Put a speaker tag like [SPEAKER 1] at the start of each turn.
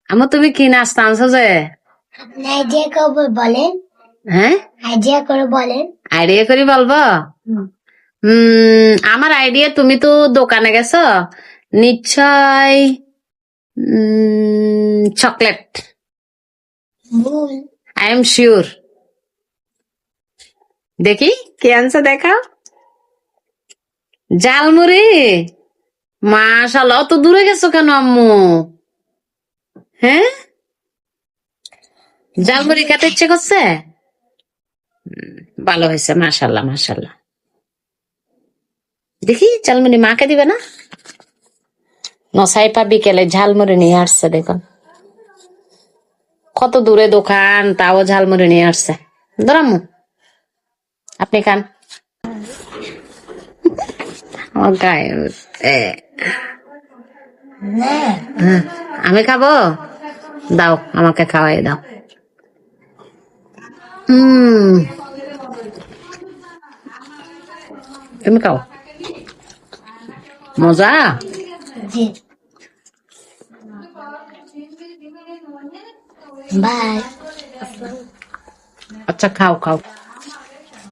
[SPEAKER 1] আমার তুমি কি নাস্তা আনছো যে?
[SPEAKER 2] আইডিয়া করে বলেন,
[SPEAKER 1] হ্যাঁ,
[SPEAKER 2] আইডিয়া করে বলেন।
[SPEAKER 1] আইডিয়া করি বলবো। আমার আইডিয়া, তুমি তো দোকানে গেছো, নিশ্চয় চকলেট।
[SPEAKER 2] ভুল।
[SPEAKER 1] I am sure. দেখি কি আনছো, দেখাও। জালমুড়ি। মাশাআল্লাহ, অত দূরে গেছো কেন আম্মু? হ্যাঁ, জালমুড়ি খেতে ইচ্ছে করছে। ভালো হয়েছে, মাশাআল্লাহ মাশাআল্লাহ। দেখি ঝালমুড়ি মাকে দিবে না? নসাইপা বিকেলে ঝালমুড়ি নিয়ে আসছে, দেখুন কত দূরে দোকান, তাও ঝালমুড়ি নিয়ে আসছে। ধরাম্মু, আপনি খান। আমার গায়ে হ্যাঁ, আমি খাবো। দাও, আমাকে খাওয়াই দাও। তুমি খাও, মজা।
[SPEAKER 2] জি, বাই।
[SPEAKER 1] আচ্ছা, খাও খাও।